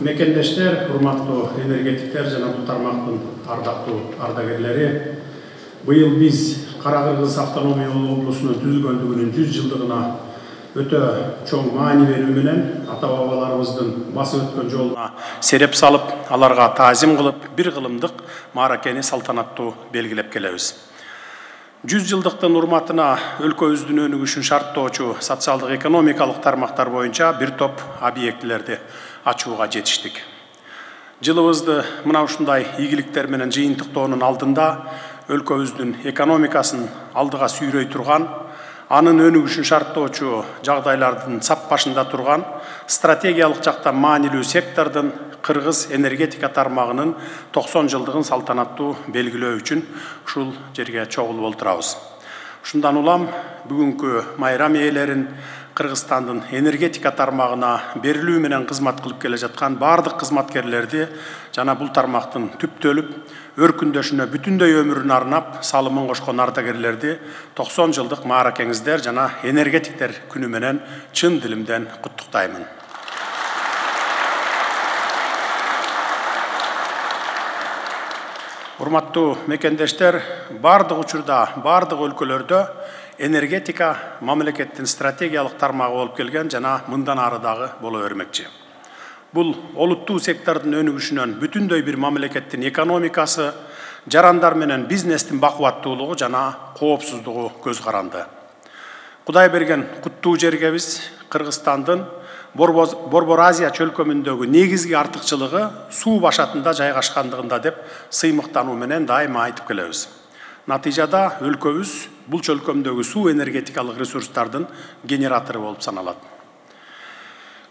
мекендештер, урматтуу энергетиктер жана бул тармактын ардактуу ардагерлери. Быйыл биз Кара-Кыргыз автономиялуу облусунун түзүлгөндүгүнүн 100 жылдыгына өтө чоң маани берүү менен ата-бабаларыбыздын басып өткөн жолуна сереп салып, аларга таазим кылып, бир кылымдык мааракени салтанаттуу белгилеп келебиз. 100 жылдыктын урматына өлкөбүздүн өнүгүшүн шарттоочу социалдык экономикалык тармактар боюнча бир топ объектилерди ачууга жетиштик. Жылыбызды мына ушундай ийгиликтер менен жыйынтыктоонун алдында өлкөбүздүн экономикасын алдыга сүйрөй турган, анын өнүгүшүн шарттоочу жагдайлардын сап башында турган, стратегиялык жактан маанилүү сектордун Кыргыз энергетика тармагынын 90 жылдыгын салтанаттуу белгилөө үчүн ушул жерге чогулуп отурабыз. Ушундан улам бүгүнкү майрам ээлерин Кыргызстандын энергетика тармагына берилүү менен кызмат кылып келе жаткан бардык кызматкерлерди жана бул тармактын түптөлүп, өркүндөшүнө бүтүндөй өмүрүн арнап салымын кошкон ардагерлерди 90 жылдык мааракеңиздер жана энергетиктер күнү менен чын дилимден куттуктаймын. Урматтуу мекендештер, бардык учурда, бардык өлкөлөрдө энергетика мамлекеттин стратегиялык тармагы болуп келген жана мындан ары дагы боло бермекчи. Бул олуттуу сектордун өнүгүшүнөн бүтүндөй бир мамлекеттин экономикасы, жарандар менен бизнестин бакубаттуулугу жана коопсуздугу көз каранды. Кудай берген куттуу жерге биз Кыргызстандын Борбор Азия чөлкөмүндөгү негизги артыкчылыгы суу башатында жайгашкандыгында деп сыймыктануу менен дайыма айтып келебиз. Натыйжада өлкөбүз бул чөлкөмдөгү суу энергетикалык ресурстардын генератору болуп саналат.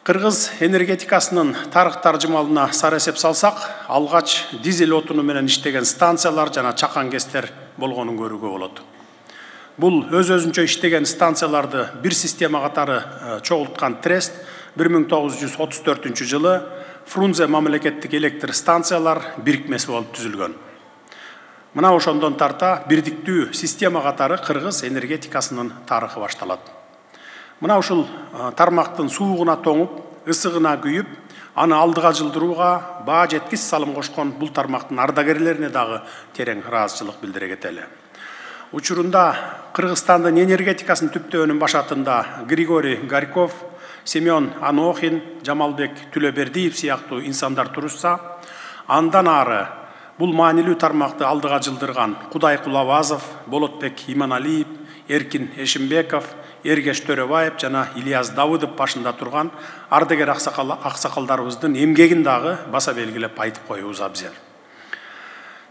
Кыргыз энергетикасынын тарых таржымалына сар эсеп салсак, алгач дизель отуну менен иштеген станциялар жана чакан кестер болгонун көрүүгө болот. Бул өз-өзүнчө иштеген станцияларды бир система катары чогулткан Трест 1934 жылы Фрунзе мамлекеттик электр станциялар бирикмеси болуп түзүлгөн. Мына ошондон тарта бирдиктүү система катары Кыргыз энергетикасынын тарыхы башталат. Мына ушул тармактын суугуна тоңуп, ысыгына күйүп, аны алдыга жылдырууга баа жеткис салым кошкон бул тармактын ардагерлерине дагы терең ыраазычылык билдире кетели. Учурунда Кыргызстандын энергетикасын түптөөнүн башатында Григорий Горьков, Семен Анохин, Жамалбек Түлөбердиев сыяктуу инсандар турушса, андан ары бул маанилүү тармакты алдыга жылдырган Кудай Кулабазов, Болотбек Иманалиев, Эркин Эшимбеков, Эргеш Төрөбаев жана Ильяс Давыдов башында турган ардагер аксакалдарыбыздын эмгегин дагы баса белгилеп айтып коюубуз абзел.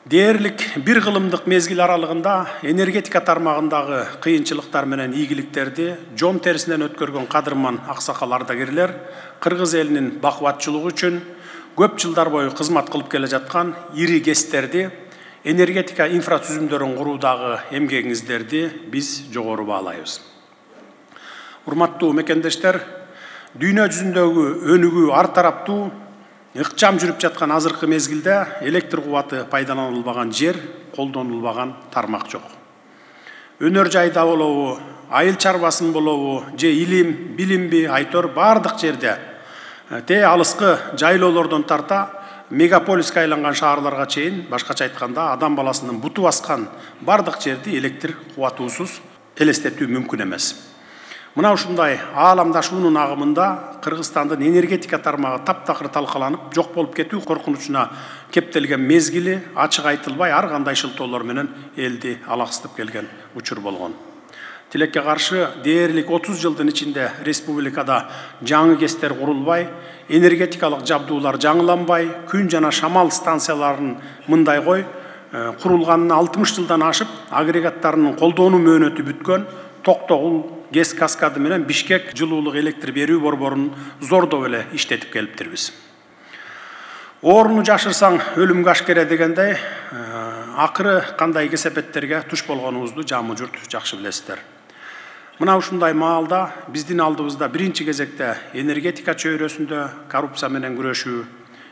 Дээрлик бир кылымдык мезгил аралыгында энергетика тармагындагы кыйынчылыктар менен ийгиликтерди жон терисинен өткөргөн кадырман аксакал ардагерлер Кыргыз элинин бакубатчылыгы үчүн көп жылдар бою кызмат кылып келе жаткан ири кестерди, энергетика инфратүзүмдөрүн куруудагы эмгегиңиздерди биз жогору баалайбыз. Урматтуу мекендештер, дүйнө жүзүндөгү өнүгүү ар тараптуу ыкчам жүрүп жаткан азыркы мезгилде электр кубаты пайдаланылбаган жер, колдонулбаган тармак жок. Өнөр жайда болобу, айыл чарбасын болобу, же илим, билимби, айтор бардык жерде алыскы жайлоолордон тарта мегаполиске айланган шаарларга чейин, башкача айтканда, адам баласынын буту баскан бардык жерди электр кубатуусуз элестетүү мүмкүн эмес. Мына ушундай ааламдашуунун агымында Кыргызстандын энергетика тармагы таптакыр талкаланып, жок болуп кетүү коркунучуна кептелген мезгили ачык айтылбай ар кандай шылтоолор менен элди алаксытып келген учур болгон. Тилекке каршы дээрлик 30 жылдын ичинде республикада жаңы кестер курулбай, энергетикалык жабдуулар жаңыланбай, күн жана шамал станцияларын мындай кой курулганына 60 жылдан ашып, агрегаттарынын колдонуу мөөнөтү бүткөн Токтогул ГЭС каскады менен Бишкек жылуулук электр берүү борборун зордоп эле иштетип келиптирбиз. Орну жашырсаң өлүмгө ашкере дегендей, акыры кандай кесепеттерге туш болгонубузду жамы журт жакшы билесиздер. Мына ушундай маалда биздин алдыбызда биринчи кезекте энергетика чөйрөсүндө коррупция менен күрөшүү,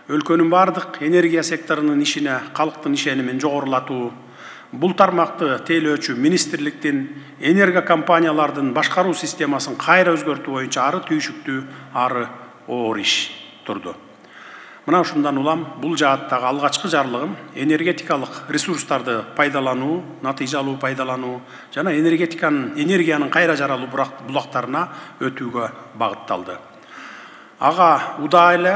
өлкөнүн бардык энергия секторунун ишине калктын ишенимин жогорулатуу, бул тармакты тейлөөчү министрликтин, энергокомпаниялардын башкаруу системасын кайра өзгөртүү боюнча ары түйшүктүү, ары оор иш турду. Мына ушундан улам бул жааттагы алгачкы жарлыгым энергетикалык ресурстарды пайдалануу, натыйжалуу пайдалануу жана энергиянын кайра жаралуу булактарына өтүүгө багытталды. Ага удаа эле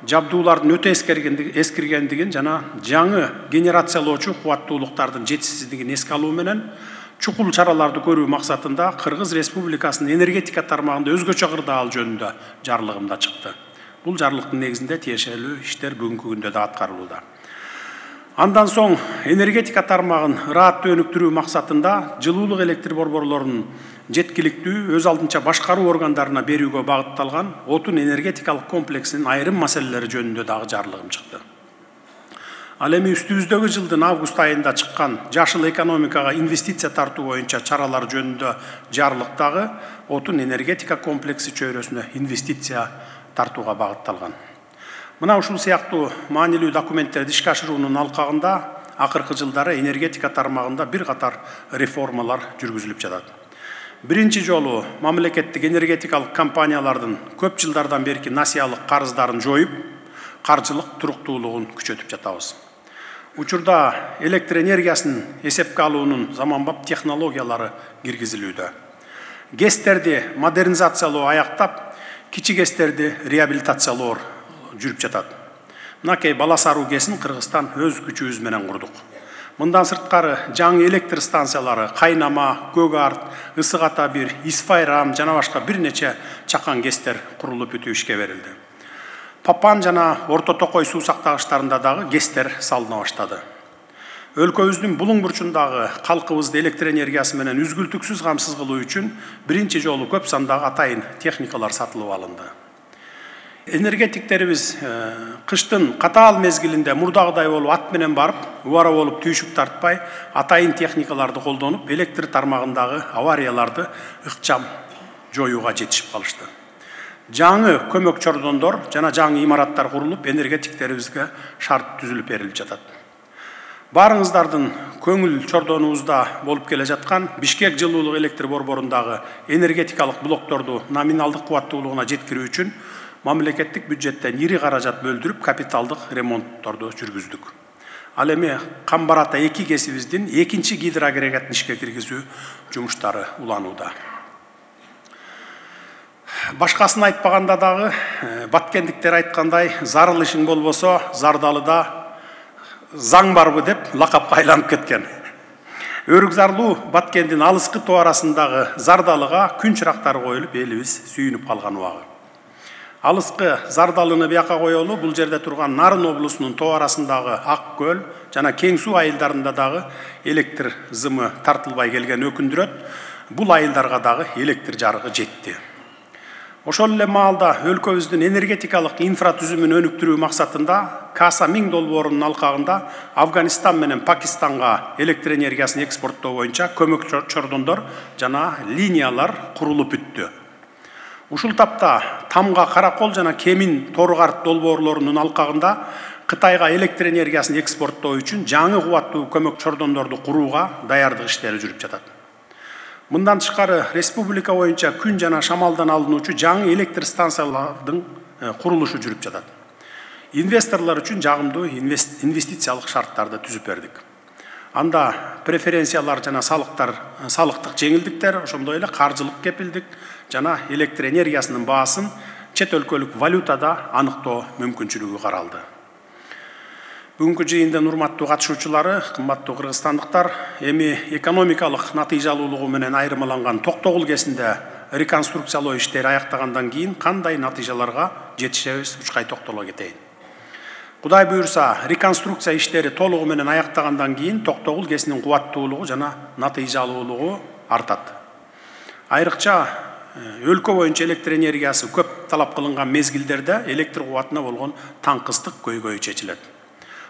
жабдуулардын өтө эскиргендигин жана жаңы генерациялоочу кубаттуулуктардын жетишсиздигин эске алуу менен чукул чараларды көрүү максатында Кыргыз Республикасынын энергетика тармагында өзгөчө кырдаал жөнүндө жарлыгымда чыкты. Бул жарлыктын негизинде тиешелүү иштер бүгүнкү күндө да аткарылууда. Андан соң энергетика тармагын ырааттуу өнүктүрүү максатында жылуулук электр борборлорунун жеткиликтүү өз алдынча башкаруу органдарына берүүгө багытталган отун энергетикалык комплексинин айрым маселелери жөнүндө дагы жарлыгым чыкты. Ал эми үстүбүздөгү жылдын август айында чыккан жашыл экономикага инвестиция тартуу боюнча чаралар жөнүндө жарлыктагы отун энергетика комплекси чөйрөсүнө инвестиция тартууга багытталган. Мына ушул сыяктуу маанилүү документтерди ишке ашыруунун алкагында акыркы жылдары энергетика тармагында бир катар реформалар жүргүзүлүп жатат. Биринчи жолу мамлекеттик энергетикалык компаниялардын көп жылдардан берки насыялык карыздарын жоюп, каржылык туруктуулугун күчөтүп жатабыз. Учурда электр энергиясын эсепке алуунун заманбап технологиялары киргизилүүдө. ГЭСтерди модернизациялоо аяктап, кичи ГЭСтерди реабилитациялоо жүрүп жатат. Мынакей Баласаруу ГЭСин Кыргызстан өз күчүбүз менен курдук. Мындан сырткары жаңы электр станциялары Кайнама, Көк Арт, Ысык Ата 1, Исфайрам жана башка бир нече чакан ГЭСтер курулуп бүтүп ишке берилди. Папан жана Орто Токой суу сактагычтарында дагы ГЭСтер салына баштады. Өлкөбүздүн булуң бурчундагы калкыбызды электр энергиясы менен үзгүлтүксүз камсыз кылуу үчүн биринчи жолу көп сандагы атайын техникалар сатылып алынды. Энергетиктерибиз кыштын катаал мезгилинде мурдагыдай болуп ат менен барып, убара болуп түйшүк тартпай, атайын техникаларды колдонуп, электр тармагындагы аварияларды ыкчам жоюуга жетишип калышты. Жаңы көмөк чордондор жана жаңы имараттар курулуп, энергетиктерибизге шарт түзүлүп берилип жатат. Барыңыздардын көңүл чордонубузда болуп келе жаткан Бишкек жылуулук электр борборундагы энергетикалык блокторду номиналдык кубаттуулугуна жеткирүү үчүн мамлекеттик бюджеттен ири каражат бөлдүрүп, капиталдык ремонтторду жүргүздүк. Ал эми Камбарата 2 ГЭСибиздин экинчи гидроагрегатын ишке киргизүү жумуштары уланууда. Башкасын айтпаганда дагы баткендиктер айткандай, зарыл ишиң болбосо, Зардалыда заң барбы деп лакапка айланып кеткен. Өрүкзарлуу Баткендин алыскы тоо арасындагы Зардалыга күн чырактары коюлуп, элибиз сүйүнүп калган убагы. Алыскы Зардалыны бияка коелу, бул жерде турган Нарын облусунун тоо арасындагы Ак көл жана Кең суу айылдарында дагы электр зымы тартылбай келген өкүндүрөт. Бул айылдарга дагы электр жарыгы жетти. Ошол эле маалда өлкөбүздүн энергетикалык инфратүзүмүн өнүктүрүү максатында Каса 1000 долбоорунун алкагында Афганистан менен Пакистанга электр энергиясын экспорттоо боюнча көмөк чордондор жана линиялар курулуп бүттү. Ушул тапта Тамга Каракол жана Кемин Торгарт долбоорлорунун алкагында Кытайга электр энергиясын экспорттоо үчүн жаңы кубаттуу көмөк чордондорду курууга даярдык иштери жүрүп жатат. Мындан тышкары республика боюнча күн жана шамалдан алынуучу жаңы электр станциялардын курулушу жүрүп жатат. Инвесторлор үчүн жагымдуу инвестициялык шарттарды түзүп бердик. Анда преференциялар жана салыктык жеңилдиктер, ошондой эле каржылык кепилдик жана электр энергиясынын баасын чет өлкөлүк валютада аныктоо мүмкүнчүлүгү каралды. Бүгүнкү жыйындын урматтуу катышуучулары, кымбаттуу кыргызстандыктар, эми экономикалык натыйжалуулугу менен айырмаланган Токтогул ГЭСинде реконструкциялоо иштери аяктагандан кийин кандай натыйжаларга жетишебиз учкай токтоло кетейин. Кудай буюрса, реконструкция иштери толугу менен аяктагандан кийин Токтогул ГЭСинин кубаттуулугу жана натыйжалуулугу артат. Айрыкча өлкө боюнча электр энергиясы көп талап кылынган мезгилдерде электр кубатына болгон таңкыстык көйгөй чечилет.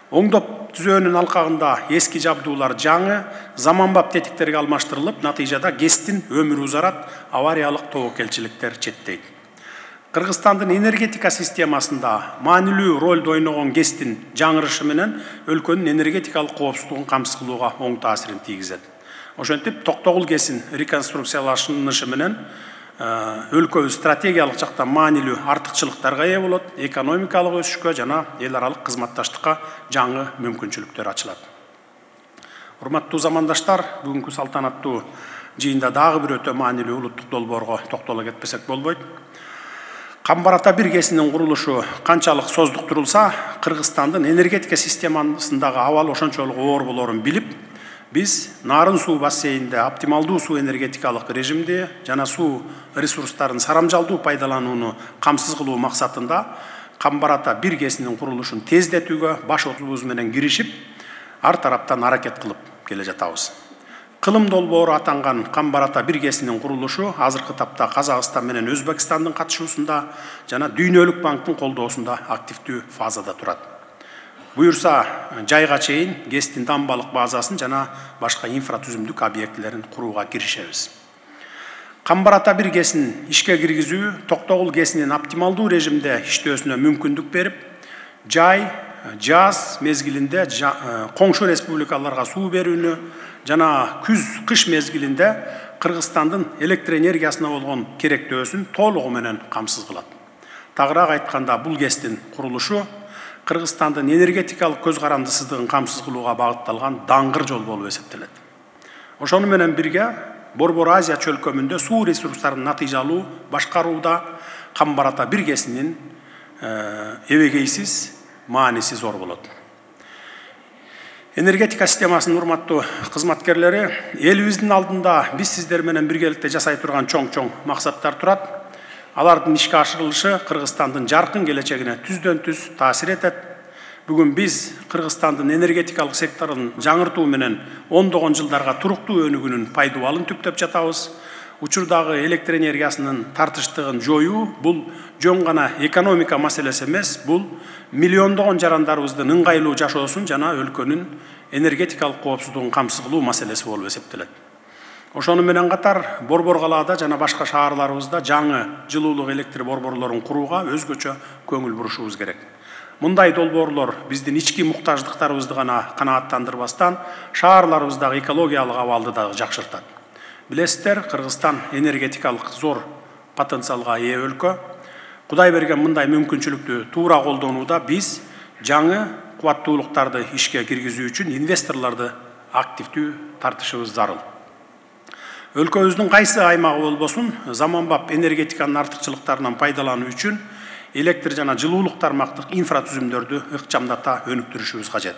Оңдоп түзөөнүн алкагында эски жабдуулар жаңы, заманбап тетиктерге алмаштырылып, натыйжада ГЭСтин өмүрү узарат, авариялык тобокелчиликтер четтейт. Кыргызстандын энергетика системасында маанилүү ролду ойногон ГЭСтин жаңырышы менен өлкөнүн энергетикалык коопсуздугун камсыз кылууга оң таасирин тийгизет. Ошентип Токтогул ГЭСин реконструкциялашынышы менен өлкөбүз стратегиялык жактан маанилүү артыкчылыктарга ээ болот, экономикалык өсүшкө жана эл аралык кызматташтыкка жаңы мүмкүнчүлүктөр ачылат. Урматтуу замандаштар, бүгүнкү салтанаттуу жыйында дагы бир өтө маанилүү улуттук долбоорго токтоло кетпесек болбойт. Камбар Ата биргесинин курулушу канчалык создуктурулса, Кыргызстандын энергетика системасындагы абал ошончолук оор болорун билип, биз Нарын суу бассейнинде оптималдуу суу энергетикалык режимди жана суу ресурстарын сарамжалдуу пайдаланууну камсыз кылуу максатында Камбар Ата биргесинин курулушун тездетүүгө баш отубуз менен киришип, ар тараптан аракет кылып келе жатабыз. Кылым долбоору атанган Камбар Ата биргесинин курулушу азыркы тапта Казакстан менен Өзбекстандын катышуусунда жана Дүйнөлүк банктын колдоосунда активдүү фазада турат. Буюрса, жайга чейин ГЭСтин дамбалык базасын жана башка инфратүзүмдүк объектилерин курууга киришебиз. Камбар Ата биргесин ишке киргизүү Токтогул ГЭСинин оптималдуу режимде иштөөсүнө мүмкүндүк берип, жай, жаз мезгилинде коңшу республикаларга суу берүүнү жана күз-кыш мезгилинде Кыргызстандын электр энергиясына болгон керектөөсүн толугу менен камсыз кылат. Тагыраак айтканда, бул ГЭСтин курулушу Кыргызстандын энергетикалык көз карандысыздыгын камсыз кылууга багытталган даңгыр жол болуп эсептелет. Ошону менен бирге Борбор Азия чөлкөмүндө суу ресурстарын натыйжалуу башкарууда Камбар Ата биргесинин эбегейсиз мааниси зор болот. Энергетика системасынын урматтуу кызматкерлери, элибиздин алдында биз сиздер менен биргеликте жасай турган чоң максаттар турат. Алардын ишке ашырылышы Кыргызстандын жаркын келечегине түздөн-түз таасир этет. Бүгүн биз Кыргызстандын энергетикалык секторун жаңыртуу менен ондогон жылдарга туруктуу өнүгүүнүн пайдубалын түптөп жатабыз. Учурдагы электр энергиясынын тартыштыгын жоюу бул жөн гана экономика маселеси эмес, бул миллиондогон жарандарыбыздын ыңгайлуу жашоосун жана өлкөнүн энергетикалык коопсуздугун камсыз кылуу маселеси болуп эсептелет. Ошону менен катар Борбор калаада жана башка шаарларыбызда жаңы жылуулук электр борборлорун курууга өзгөчө көңүл бурушубуз керек. Мындай долбоорлор биздин ички муктаждыктарыбызды гана канааттандырбастан, шаарларыбыздагы экологиялык абалды да жакшыртат. Билесиздер, Кыргызстан энергетикалык зор потенциалга ээ өлкө. Кудай берген мындай мүмкүнчүлүктү туура колдонууда биз жаңы кубаттуулуктарды ишке киргизүү үчүн инвесторлорду активдүү тартышыбыз зарыл. Өлкөбүздүн кайсы аймагы болбосун, заманбап энергетиканын артыкчылыктарынан пайдалануу үчүн электр жана жылуулук тармактык инфратүзүмдөрдү ыкчамдата өнүктүрүшүбүз кажет.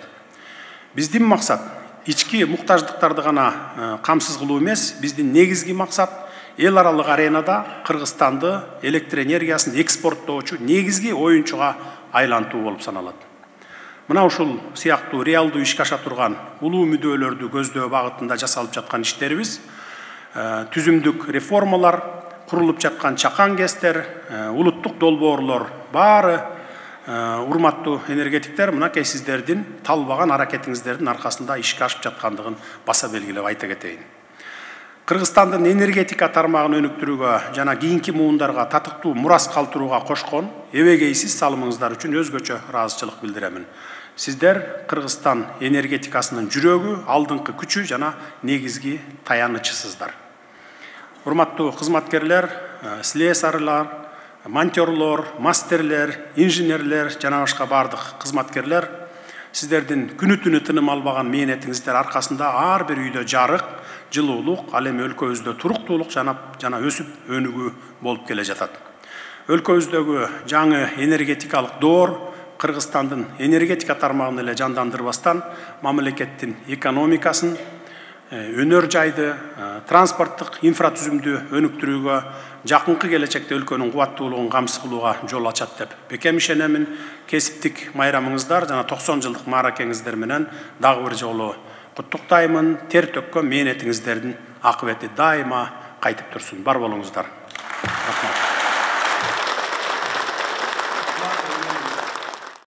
Биздин максат ички муктаждыктарды гана камсыз кылуу эмес, биздин негизги максат эл аралык аренада Кыргызстанды электр энергиясын экспорттоочу негизги оюнчуга айлантуу болуп саналат. Мына ушул сыяктуу реалдуу ишке аша турган улуу мүддөөлөрдү көздөө багытында жасалып жаткан иштерибиз, түзүмдүк реформалар, курулуп жаткан чакан ГЭСтер, улуттук долбоорлор баары урматтуу энергетиктер, мынакей сиздердин талбаган аракетиңиздердин аркасында ишке ашып жаткандыгын баса белгилеп айта кетейин. Кыргызстандын энергетика тармагын өнүктүрүүгө жана кийинки муундарга татыктуу мурас калтырууга кошкон эбегейсиз салымыңыздар үчүн өзгөчө ыраазычылык билдиремин. Сиздер Кыргызстан энергетикасынын жүрөгү, алдыңкы күчү жана негизги таянычысыздар. Урматтуу кызматкерлер, слесарлар, монтерлор, мастерлер, инженерлер жана башка бардык кызматкерлер, сиздердин күнү-түнү тыным албаган мээнетиңиздер аркасында ар бир үйдө жарык, жылуулук, ал эми өлкөбүздө туруктуулук жана өсүп өнүгүү болуп келе жатат. Өлкөбүздөгү жаңы энергетикалык доор Кыргызстандын энергетика тармагын эле жандандырбастан, мамлекеттин экономикасын, өнөр жайды, транспорттук инфратүзүмдү өнүктүрүүгө, жакынкы келечекте өлкөнүн кубаттуулугун камсыз кылууга жол ачат деп бекем ишенемин. Кесиптик майрамыңыздар жана 90 жылдык мааракеңиздер менен дагы бир жолу куттуктаймын. Тер төккөн мээнетиңиздердин акыбети дайыма кайтып турсун. Бар болуңуздар. Рахмат.